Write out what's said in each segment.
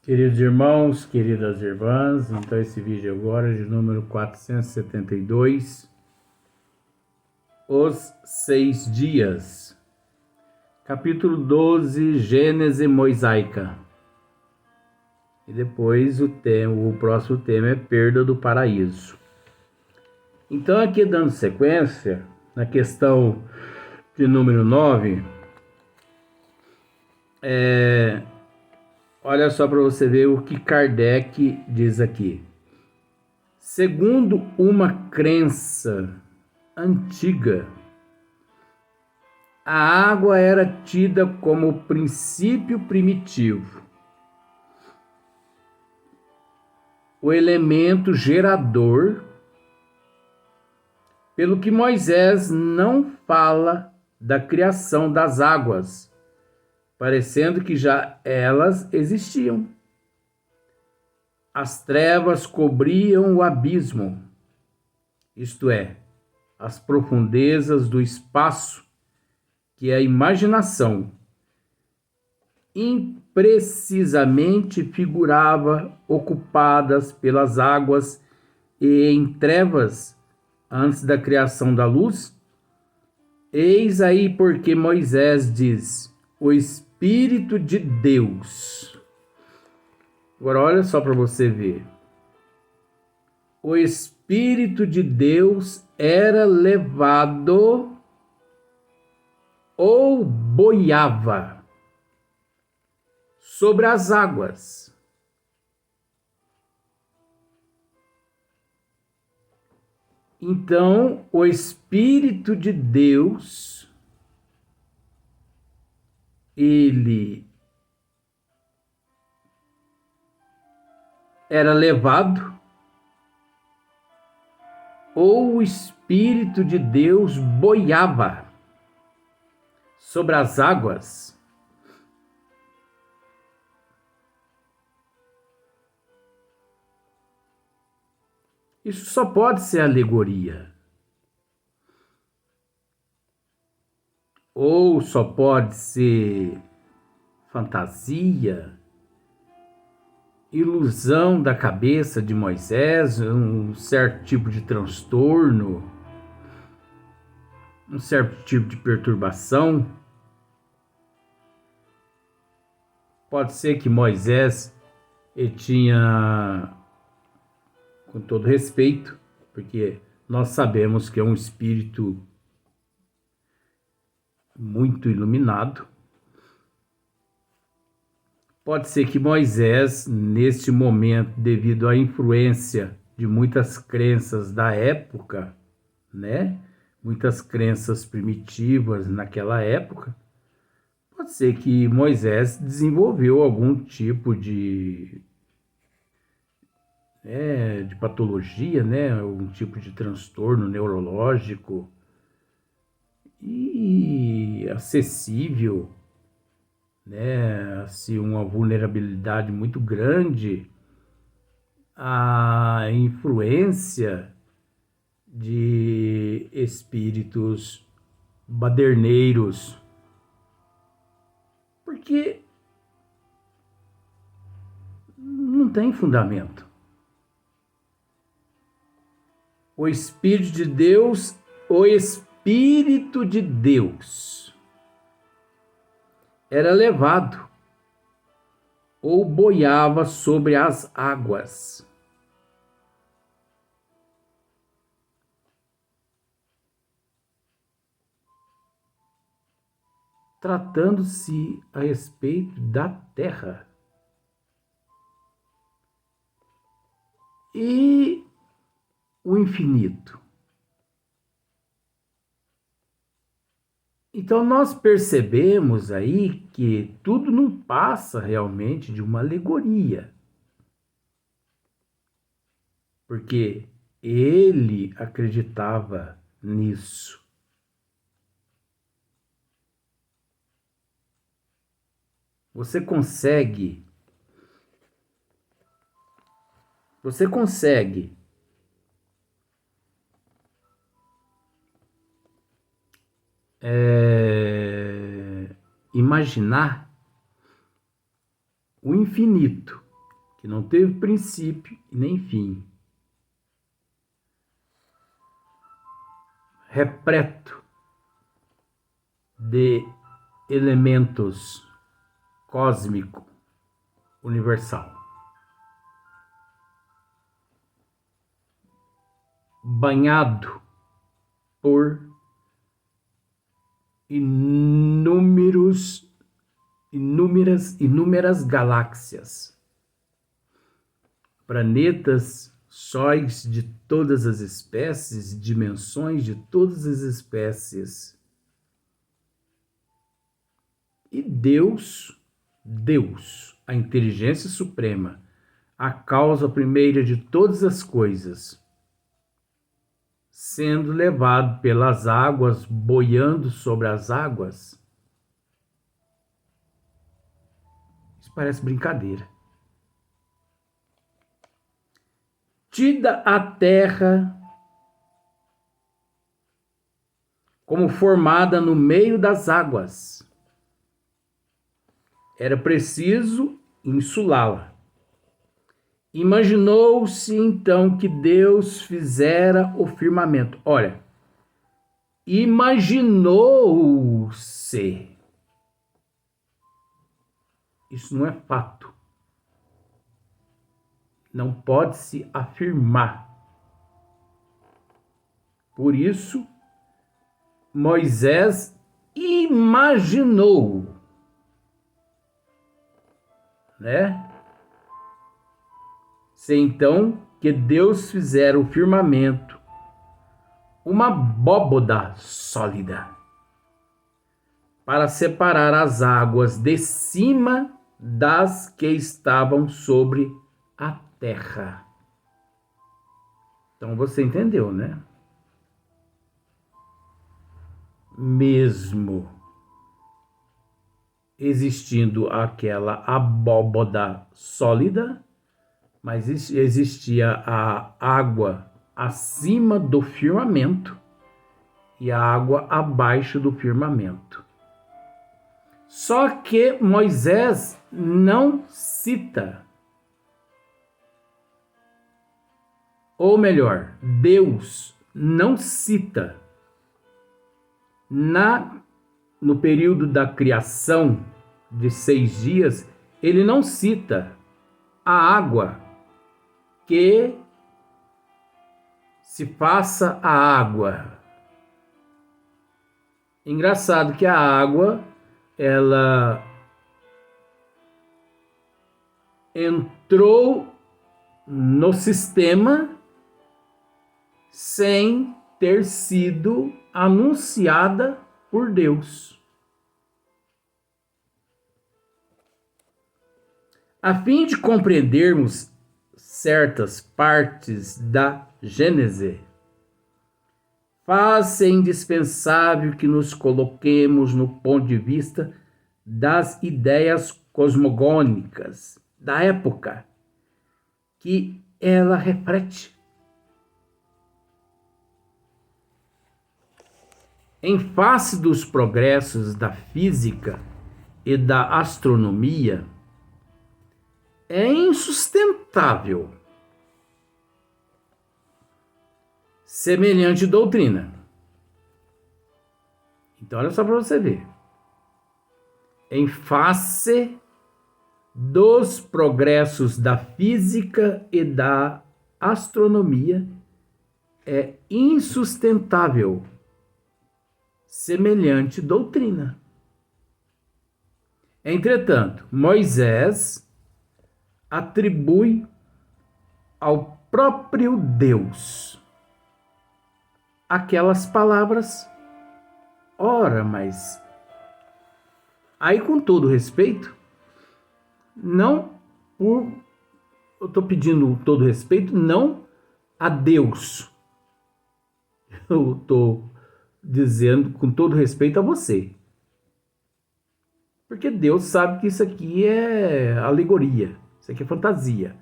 Queridos irmãos, queridas irmãs, então esse vídeo agora é de número 472, Os 6 Dias, capítulo 12, Gênese Mosaica. E depois o próximo tema é perda do paraíso. Então aqui dando sequência, na questão de número 9, olha só para você ver o que Kardec diz aqui. Segundo uma crença antiga, a água era tida como princípio primitivo, o elemento gerador, pelo que Moisés não fala da criação das águas, parecendo que já elas existiam. As trevas cobriam o abismo, isto é, as profundezas do espaço, que a imaginação imprecisamente figurava ocupadas pelas águas e em trevas antes da criação da luz. Eis aí porque Moisés diz: o Espírito de Deus. Agora olha só para você ver. O Espírito de Deus era levado ou boiava sobre as águas. Então, o Espírito de Deus, ele era levado, ou o Espírito de Deus boiava sobre as águas. Isso só pode ser alegoria. Ou só pode ser fantasia, ilusão da cabeça de Moisés, um certo tipo de transtorno, um certo tipo de perturbação. Pode ser que Moisés ele tinha, com todo respeito, porque nós sabemos que é um espírito muito iluminado. Pode ser que Moisés, neste momento, devido à influência de muitas crenças da época, né? Muitas crenças primitivas naquela época, pode ser que Moisés desenvolveu algum tipo de patologia, né? Algum tipo de transtorno neurológico e acessível, né? Assim, uma vulnerabilidade muito grande à influência de espíritos baderneiros, porque não tem fundamento. O Espírito de Deus, o Espírito de Deus era levado ou boiava sobre as águas. Tratando-se a respeito da terra. E o infinito. Então nós percebemos aí que tudo não passa realmente de uma alegoria. Porque ele acreditava nisso. Você consegue imaginar o infinito que não teve princípio e nem fim, repleto de elementos cósmico universal, banhado por inúmeras galáxias, planetas, sóis de todas as espécies, dimensões de todas as espécies. E Deus, a inteligência suprema, a causa primeira de todas as coisas, sendo levado pelas águas, boiando sobre as águas. Isso parece brincadeira. Tida a terra como formada no meio das águas, era preciso insulá-la. Imaginou-se então que Deus fizera o firmamento. Olha, imaginou-se. Isso não é fato. Não pode se afirmar. Por isso, Moisés imaginou, né? Se então que Deus fizera o firmamento, uma abóboda sólida, para separar as águas de cima das que estavam sobre a terra. Então você entendeu, né? Mesmo existindo aquela abóboda sólida, mas existia a água acima do firmamento e a água abaixo do firmamento. Só que Moisés não cita, ou melhor, Deus não cita no período da criação de 6 dias, ele não cita a água que se faça a água. Engraçado que a água, ela entrou no sistema sem ter sido anunciada por Deus. A fim de compreendermos certas partes da Gênese, faz-se indispensável que nos coloquemos no ponto de vista das ideias cosmogônicas da época que ela reflete. Em face dos progressos da física e da astronomia, é insustentável semelhante doutrina. Então, olha só para você ver. Em face dos progressos da física e da astronomia, é insustentável semelhante doutrina. Entretanto, Moisés atribui ao próprio Deus aquelas palavras. Ora, mas aí, com todo respeito, eu estou pedindo todo respeito, não a Deus. Eu estou dizendo com todo respeito a você. Porque Deus sabe que isso aqui é alegoria, isso aqui é fantasia.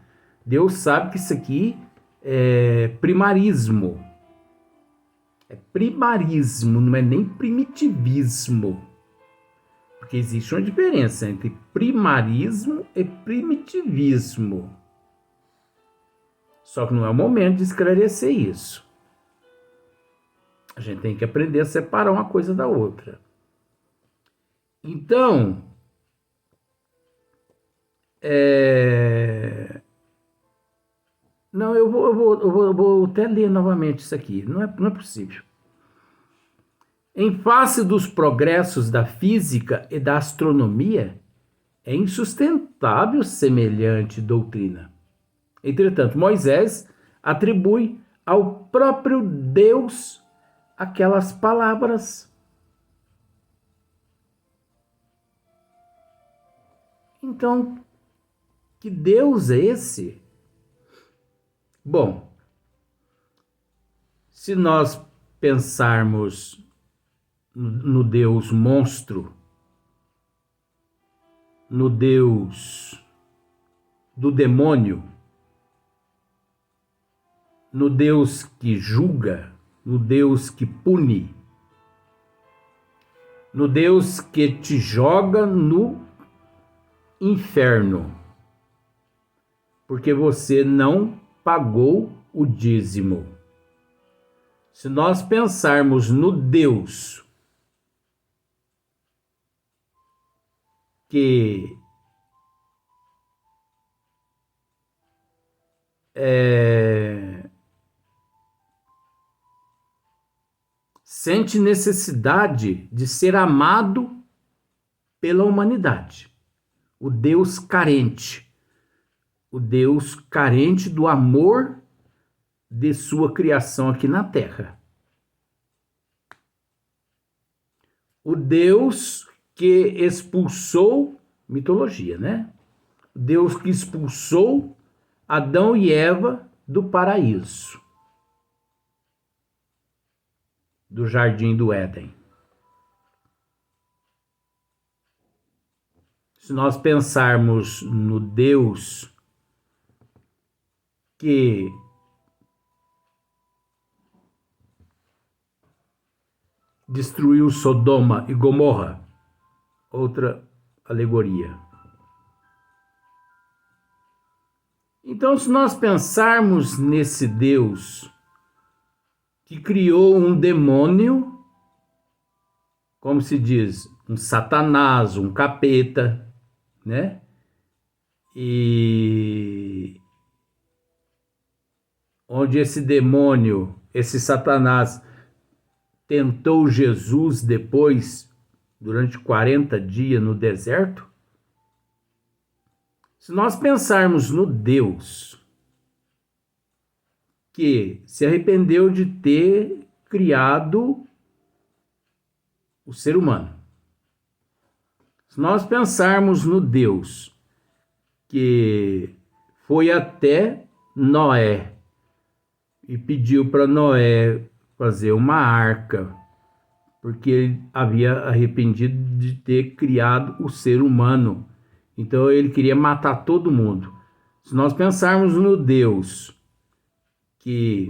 Deus sabe que isso aqui é primarismo. É primarismo, não é nem primitivismo. Porque existe uma diferença entre primarismo e primitivismo. Só que não é o momento de esclarecer isso. A gente tem que aprender a separar uma coisa da outra. Então, não, eu vou até ler novamente isso aqui. Não é possível. Em face dos progressos da física e da astronomia, é insustentável semelhante doutrina. Entretanto, Moisés atribui ao próprio Deus aquelas palavras. Então, que Deus é esse? Bom, se nós pensarmos no Deus monstro, no Deus do demônio, no Deus que julga, no Deus que pune, no Deus que te joga no inferno, porque você não pagou o dízimo. Se nós pensarmos no Deus que sente necessidade de ser amado pela humanidade, o Deus carente do amor de sua criação aqui na Terra. O Deus que expulsou, mitologia, né? O Deus que expulsou Adão e Eva do paraíso, do jardim do Éden. Se nós pensarmos no Deus que destruiu Sodoma e Gomorra, outra alegoria. Então, se nós pensarmos nesse Deus que criou um demônio, como se diz, um Satanás, um capeta, né? E onde esse demônio, esse Satanás, tentou Jesus depois, durante 40 dias no deserto. Se nós pensarmos no Deus que se arrependeu de ter criado o ser humano, se nós pensarmos no Deus que foi até Noé e pediu para Noé fazer uma arca, porque ele havia arrependido de ter criado o ser humano. Então ele queria matar todo mundo. Se nós pensarmos no Deus que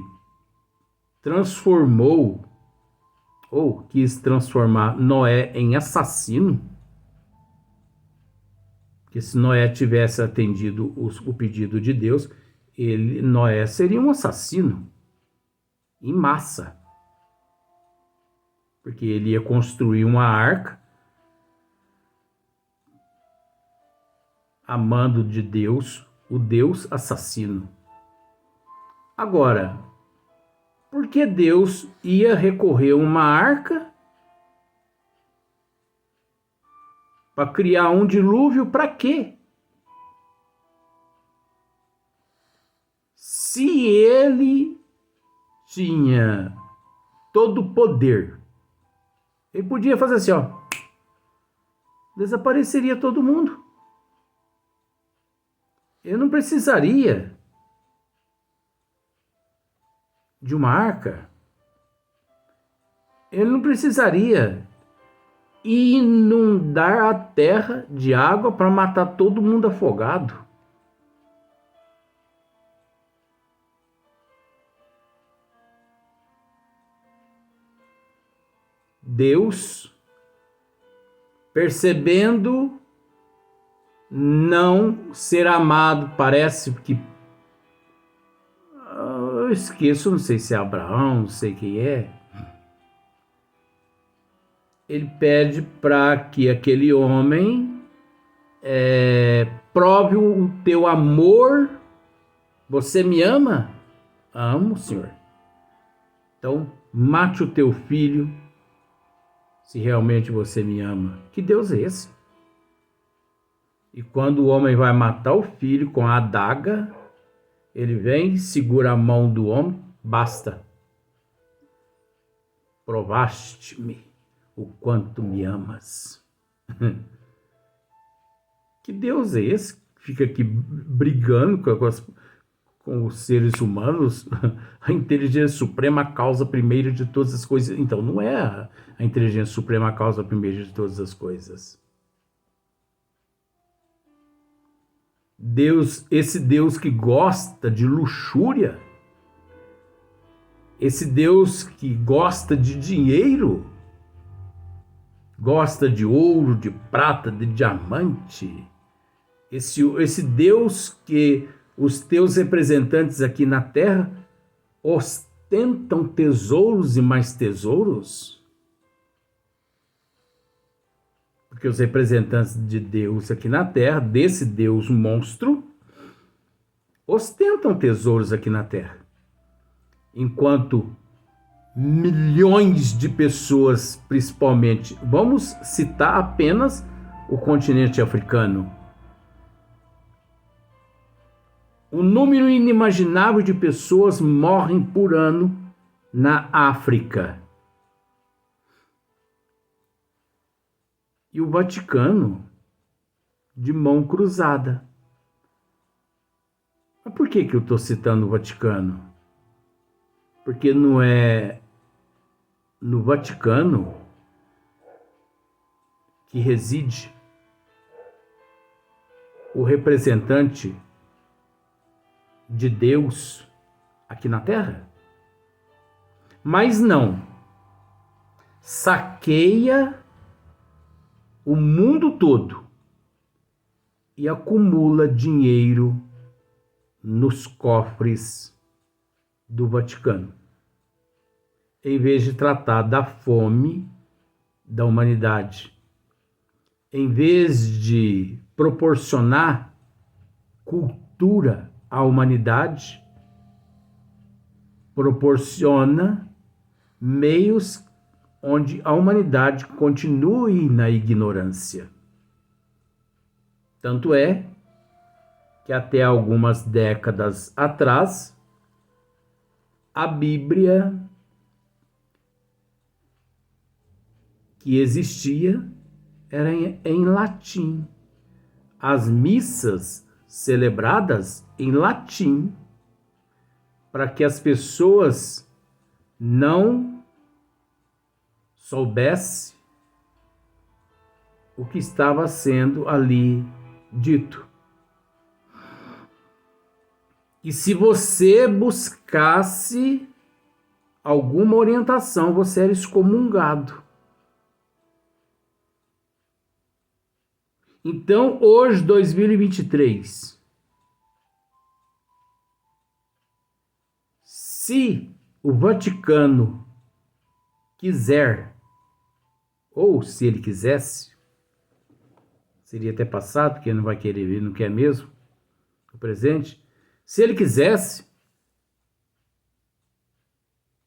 transformou ou quis transformar Noé em assassino, que se Noé tivesse atendido o pedido de Deus, Noé seria um assassino em massa, porque ele ia construir uma arca amando de Deus, o Deus assassino. Agora, por que Deus ia recorrer a uma arca para criar um dilúvio? Para quê? Se ele tinha todo o poder, ele podia fazer assim, ó, desapareceria todo mundo. Eu não precisaria de uma arca. Ele não precisaria inundar a terra de água para matar todo mundo afogado. Deus, percebendo não ser amado, parece que eu esqueço, não sei se é Abraão, não sei quem é. Ele pede para que aquele homem prove o teu amor. Você me ama? Amo, Senhor. Então, mate o teu filho, se realmente você me ama. Que Deus é esse? E quando o homem vai matar o filho com a adaga, ele vem, segura a mão do homem, basta. Provaste-me o quanto me amas. Que Deus é esse que fica aqui brigando com os seres humanos? A inteligência suprema, a causa primeira de todas as coisas. Então, não é a inteligência suprema a causa primeira de todas as coisas. Deus, esse Deus que gosta de luxúria, esse Deus que gosta de dinheiro, gosta de ouro, de prata, de diamante, esse Deus que os teus representantes aqui na terra ostentam tesouros e mais tesouros, porque os representantes de Deus aqui na terra, desse Deus monstro, ostentam tesouros aqui na terra, enquanto milhões de pessoas, principalmente, vamos citar apenas o continente africano, um número inimaginável de pessoas morrem por ano na África. E o Vaticano de mão cruzada. Mas por que eu estou citando o Vaticano? Porque não é no Vaticano que reside o representante de Deus aqui na Terra? Mas não. Saqueia o mundo todo e acumula dinheiro nos cofres do Vaticano, em vez de tratar da fome da humanidade, em vez de proporcionar cultura à humanidade, proporciona meios onde a humanidade continue na ignorância. Tanto é que até algumas décadas atrás, a Bíblia que existia era em latim. As missas celebradas em latim, para que as pessoas não soubesse o que estava sendo ali dito. E se você buscasse alguma orientação, você era excomungado. Então, hoje, 2023, se o Vaticano quiser, ou se ele quisesse, seria até passado, porque ele não vai querer, ele não quer mesmo o presente. Se ele quisesse,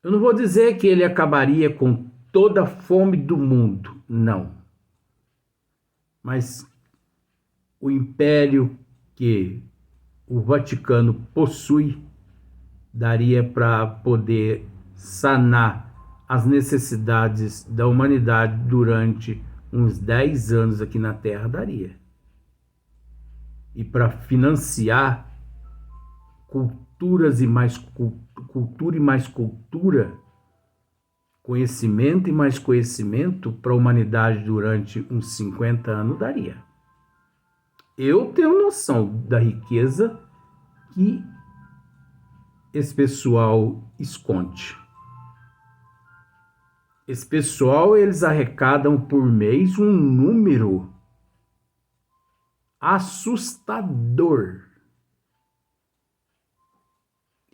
eu não vou dizer que ele acabaria com toda a fome do mundo, não. Mas o império que o Vaticano possui daria para poder sanar as necessidades da humanidade durante uns 10 anos aqui na Terra, daria. E para financiar cultura e mais cultura, conhecimento e mais conhecimento para a humanidade durante uns 50 anos, daria. Eu tenho noção da riqueza que esse pessoal esconde. Esse pessoal, eles arrecadam por mês um número assustador.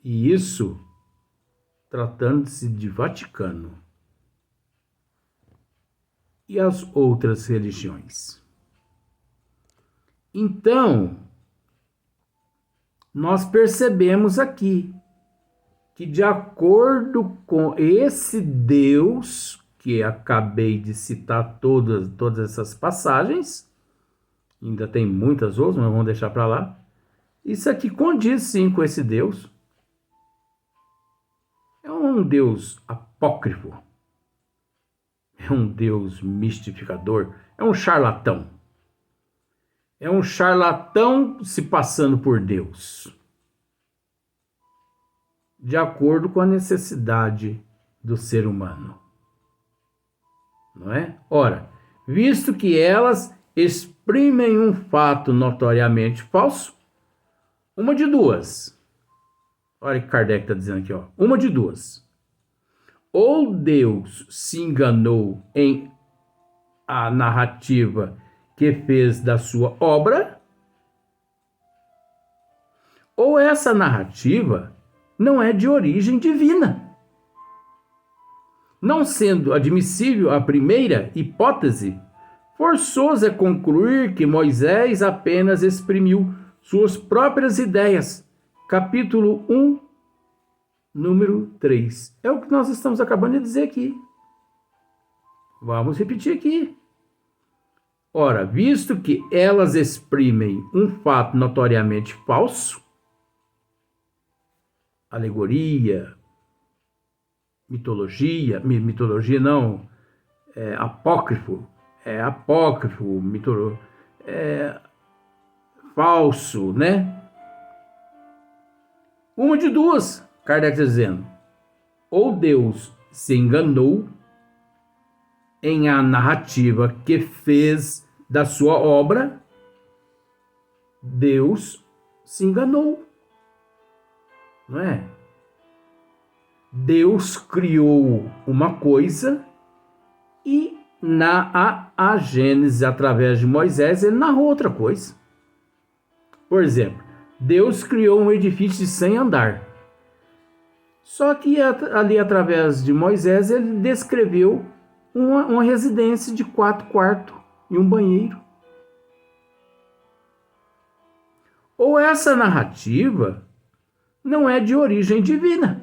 E isso tratando-se de Vaticano e as outras religiões. Então, nós percebemos aqui que, de acordo com esse Deus, que acabei de citar todas essas passagens, ainda tem muitas outras, mas vamos deixar para lá, isso aqui condiz sim com esse Deus. É um Deus apócrifo, é um Deus mistificador, é um charlatão. É um charlatão se passando por Deus, de acordo com a necessidade do ser humano. Não é? Ora, visto que elas exprimem um fato notoriamente falso, uma de duas. Olha o que Kardec está dizendo aqui, ó. Uma de duas. Ou Deus se enganou em a narrativa que fez da sua obra, ou essa narrativa não é de origem divina. Não sendo admissível a primeira hipótese, forçoso é concluir que Moisés apenas exprimiu suas próprias ideias. Capítulo 1, número 3. É o que nós estamos acabando de dizer aqui. Vamos repetir aqui. Ora, visto que elas exprimem um fato notoriamente falso, alegoria, mitologia não, apócrifo, falso, né? Uma de duas, Kardec está dizendo. Ou Deus se enganou em a narrativa que fez da sua obra, Deus se enganou, não é? Deus criou uma coisa e na a Gênesis, através de Moisés, ele narrou outra coisa. Por exemplo, Deus criou um edifício de 100 andar. Só que ali, através de Moisés, ele descreveu uma residência de 4 quartos e um banheiro. Ou essa narrativa não é de origem divina,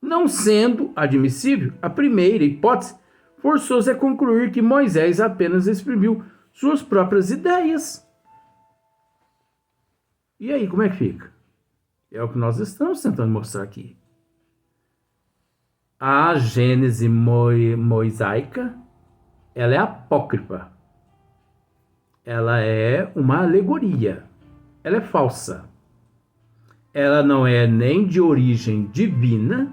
não sendo admissível a primeira hipótese, forçoso é concluir que Moisés apenas exprimiu suas próprias ideias. E aí, como é que fica? É o que nós estamos tentando mostrar aqui. A Gênese mosaica, ela é apócrifa. Ela é uma alegoria. Ela é falsa. Ela não é nem de origem divina,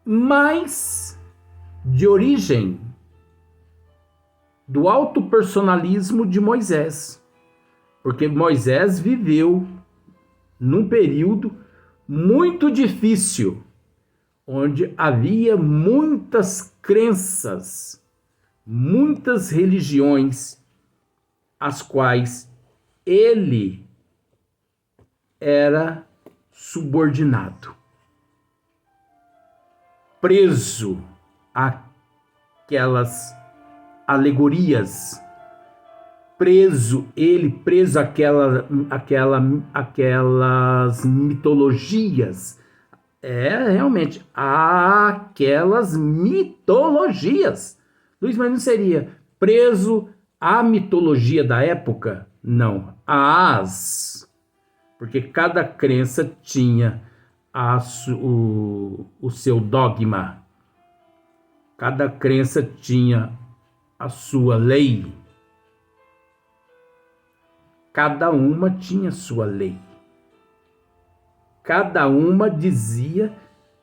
mas de origem do autopersonalismo de Moisés. Porque Moisés viveu num período muito difícil, onde havia muitas crenças, muitas religiões, as quais ele era subordinado, preso àquelas alegorias, preso àquelas mitologias. Realmente, aquelas mitologias. Luiz, mas não seria preso à mitologia da época? Não, porque cada crença tinha o seu dogma, cada crença tinha a sua lei, cada uma tinha sua lei, cada uma dizia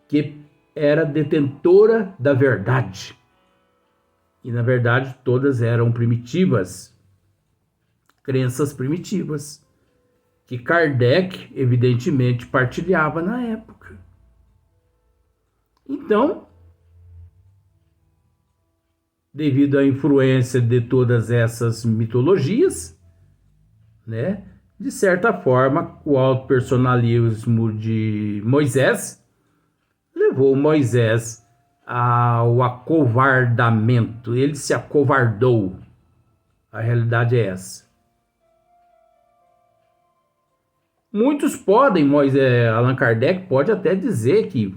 que era detentora da verdade, e na verdade todas eram primitivas, crenças primitivas, que Kardec, evidentemente, partilhava na época. Então, devido à influência de todas essas mitologias, né, De certa forma, o autopersonalismo de Moisés levou Moisés ao acovardamento. Ele se acovardou. A realidade é essa. Muitos podem, Allan Kardec pode até dizer que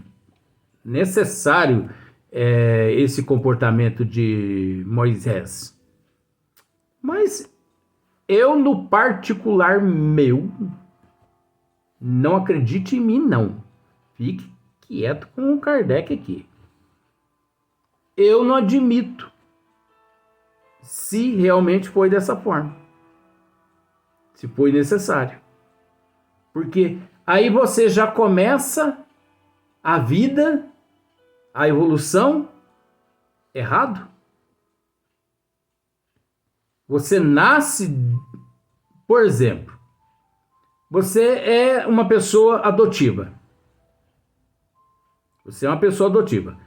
necessário esse comportamento de Moisés. Mas eu, no particular meu, não acredite em mim, não. Fique quieto com o Kardec aqui. Eu não admito se realmente foi dessa forma. Se foi necessário. Porque aí você já começa a vida, a evolução, errado. Você nasce, por exemplo, você é uma pessoa adotiva. Você é uma pessoa adotiva.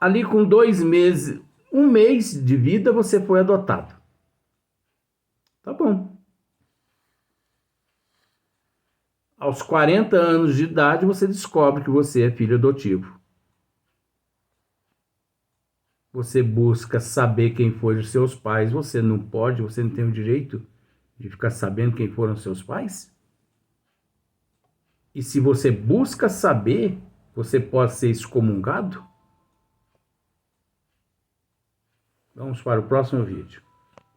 Ali com 2 meses, 1 mês de vida, você foi adotado. Tá bom. Aos 40 anos de idade, você descobre que você é filho adotivo. Você busca saber quem foram os seus pais. Você não pode, você não tem o direito de ficar sabendo quem foram os seus pais? E se você busca saber, você pode ser excomungado? Vamos para o próximo vídeo.